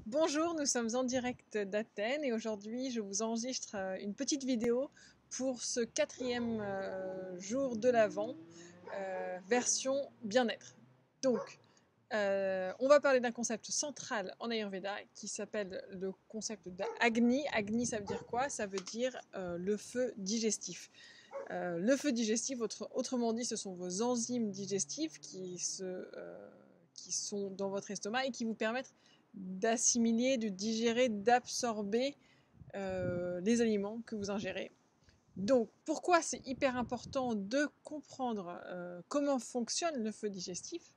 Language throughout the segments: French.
Bonjour, nous sommes en direct d'Athènes et aujourd'hui je vous enregistre une petite vidéo pour ce quatrième jour de l'Avent, version bien-être. Donc, on va parler d'un concept central en Ayurveda qui s'appelle le concept d'Agni. Agni, ça veut dire quoi? Ça veut dire le feu digestif. Le feu digestif, autrement dit, ce sont vos enzymes digestifs qui sont dans votre estomac et qui vous permettent d'assimiler, de digérer, d'absorber les aliments que vous ingérez. Donc, pourquoi c'est hyper important de comprendre comment fonctionne le feu digestif?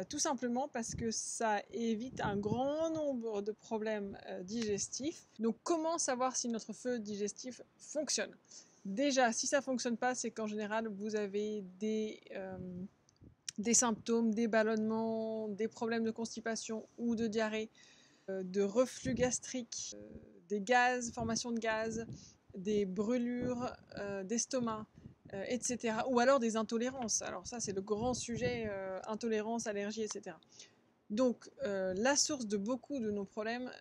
Tout simplement parce que ça évite un grand nombre de problèmes digestifs. Donc, comment savoir si notre feu digestif fonctionne? Déjà, si ça ne fonctionne pas, c'est qu'en général, vous avez des symptômes, des ballonnements, des problèmes de constipation ou de diarrhée, de reflux gastrique, des gaz, formation de gaz, des brûlures d'estomac, etc. Ou alors des intolérances. Alors ça, c'est le grand sujet, intolérance, allergie, etc. Donc, la source de beaucoup de nos problèmes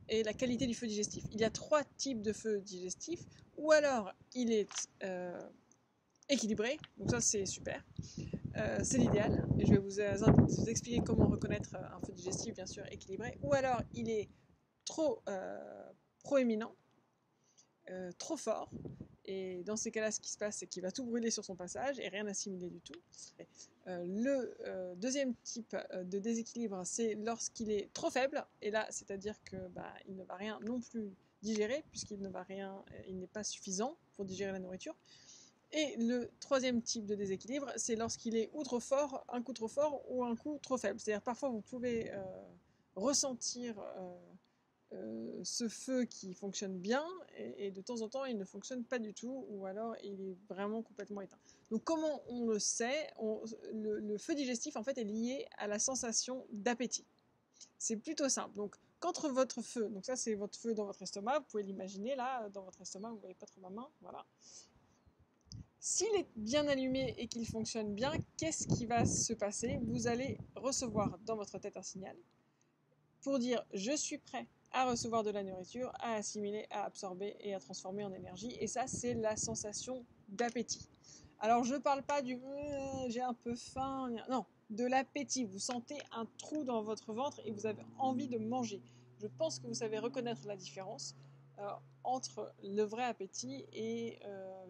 est la qualité du feu digestif. Il y a 3 types de feu digestif. Ou alors, il est équilibré, donc ça c'est super. C'est l'idéal. Et je vais vous expliquer comment reconnaître un feu digestif, bien sûr, équilibré. Ou alors, il est trop proéminent, trop fort. Et dans ces cas-là, ce qui se passe, c'est qu'il va tout brûler sur son passage et rien assimiler du tout. Le deuxième type de déséquilibre, c'est lorsqu'il est trop faible. Et là, c'est-à-dire que il ne va rien non plus digérer, puisqu'il ne va rien, il n'est pas suffisant pour digérer la nourriture. Et le troisième type de déséquilibre, c'est lorsqu'il est ou trop fort, un coup trop fort, ou un coup trop faible. C'est-à-dire parfois vous pouvez ressentir ce feu qui fonctionne bien, et de temps en temps il ne fonctionne pas du tout, ou alors il est vraiment complètement éteint. Donc comment on le sait? Le feu digestif en fait est lié à la sensation d'appétit. C'est plutôt simple. Donc quand votre feu, donc ça c'est votre feu dans votre estomac, vous pouvez l'imaginer là, dans votre estomac, vous ne voyez pas trop ma main, voilà. S'il est bien allumé et qu'il fonctionne bien, qu'est-ce qui va se passer? Vous allez recevoir dans votre tête un signal pour dire je suis prêt à recevoir de la nourriture, à assimiler, à absorber et à transformer en énergie. Et ça, c'est la sensation d'appétit. Alors, je ne parle pas du j'ai un peu faim, non, de l'appétit. Vous sentez un trou dans votre ventre et vous avez envie de manger. Je pense que vous savez reconnaître la différence entre le vrai appétit et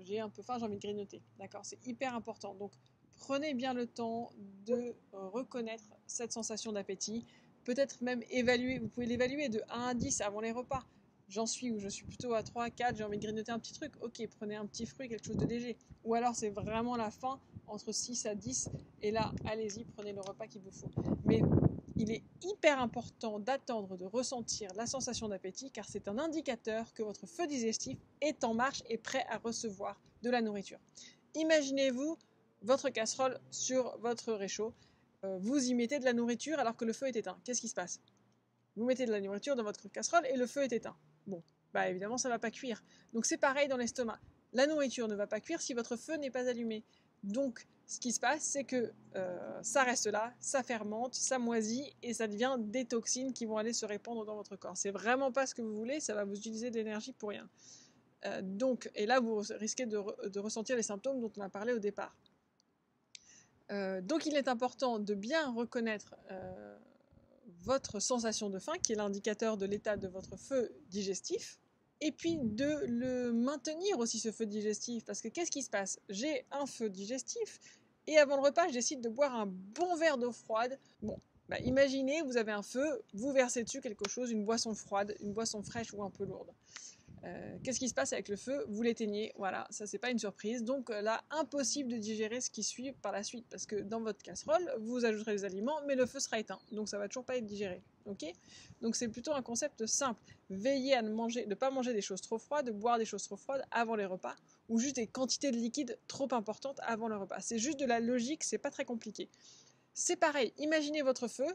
j'ai un peu faim, j'ai envie de grignoter. D'accord? C'est hyper important. Donc, prenez bien le temps de reconnaître cette sensation d'appétit. Peut-être même évaluer, vous pouvez l'évaluer de 1 à 10 avant les repas. J'en suis où je suis plutôt à 3 à 4, j'ai envie de grignoter un petit truc. Ok, prenez un petit fruit, quelque chose de léger. Ou alors c'est vraiment la faim, entre 6 à 10, et là, allez-y, prenez le repas qu'il vous faut. Mais il est hyper important d'attendre de ressentir la sensation d'appétit, car c'est un indicateur que votre feu digestif est en marche et prêt à recevoir de la nourriture. Imaginez-vous votre casserole sur votre réchaud. Vous y mettez de la nourriture alors que le feu est éteint. Qu'est-ce qui se passe? Vous mettez de la nourriture dans votre casserole et le feu est éteint. Bon, évidemment ça ne va pas cuire. Donc c'est pareil dans l'estomac. La nourriture ne va pas cuire si votre feu n'est pas allumé. Donc ce qui se passe, c'est que ça reste là, ça fermente, ça moisit et ça devient des toxines qui vont aller se répandre dans votre corps. C'est vraiment pas ce que vous voulez, ça va vous utiliser de l'énergie pour rien. Et là vous risquez de ressentir les symptômes dont on a parlé au départ. Donc il est important de bien reconnaître votre sensation de faim, qui est l'indicateur de l'état de votre feu digestif, et puis de le maintenir aussi, ce feu digestif, parce que qu'est-ce qui se passe? J'ai un feu digestif, et avant le repas, je décide de boire un bon verre d'eau froide. Bon, imaginez, vous avez un feu, vous versez dessus quelque chose, une boisson froide, une boisson fraîche ou un peu lourde. Qu'est-ce qui se passe avec le feu? Vous l'éteignez, voilà, ça c'est pas une surprise. Donc là, impossible de digérer ce qui suit par la suite, parce que dans votre casserole, vous ajouterez les aliments, mais le feu sera éteint, donc ça va toujours pas être digéré. Ok? Donc c'est plutôt un concept simple. Veillez à ne pas manger des choses trop froides, de boire des choses trop froides avant les repas, ou juste des quantités de liquide trop importantes avant le repas. C'est juste de la logique, c'est pas très compliqué. C'est pareil, imaginez votre feu.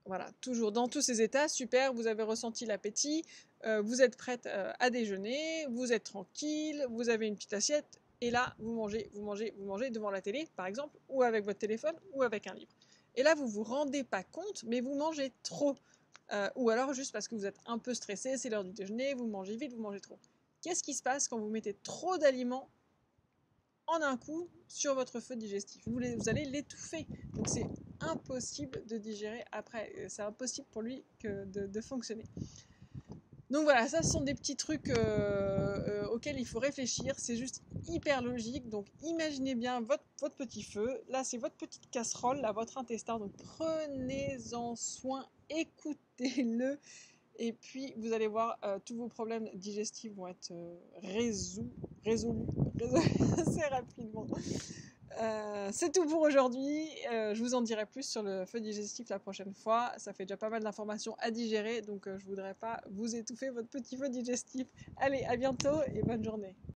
Voilà, toujours dans tous ces états, super, vous avez ressenti l'appétit, vous êtes prête à déjeuner, vous êtes tranquille, vous avez une petite assiette, et là, vous mangez devant la télé, par exemple, ou avec votre téléphone, ou avec un livre. Et là, vous vous rendez pas compte, mais vous mangez trop. Ou alors juste parce que vous êtes un peu stressé, c'est l'heure du déjeuner, vous mangez vite, vous mangez trop. Qu'est-ce qui se passe quand vous mettez trop d'aliments en un coup sur votre feu digestif? Vous allez l'étouffer. Donc c'est impossible de digérer après. C'est impossible pour lui de fonctionner. Donc voilà, ça ce sont des petits trucs auxquels il faut réfléchir. C'est juste hyper logique. Donc imaginez bien votre petit feu. Là, c'est votre petite casserole, là, votre intestin. Donc prenez-en soin, écoutez-le. Et puis, vous allez voir, tous vos problèmes digestifs vont être résolus assez rapidement. C'est tout pour aujourd'hui. Je vous en dirai plus sur le feu digestif la prochaine fois. Ça fait déjà pas mal d'informations à digérer, donc je voudrais pas vous étouffer votre petit feu digestif. Allez, à bientôt et bonne journée.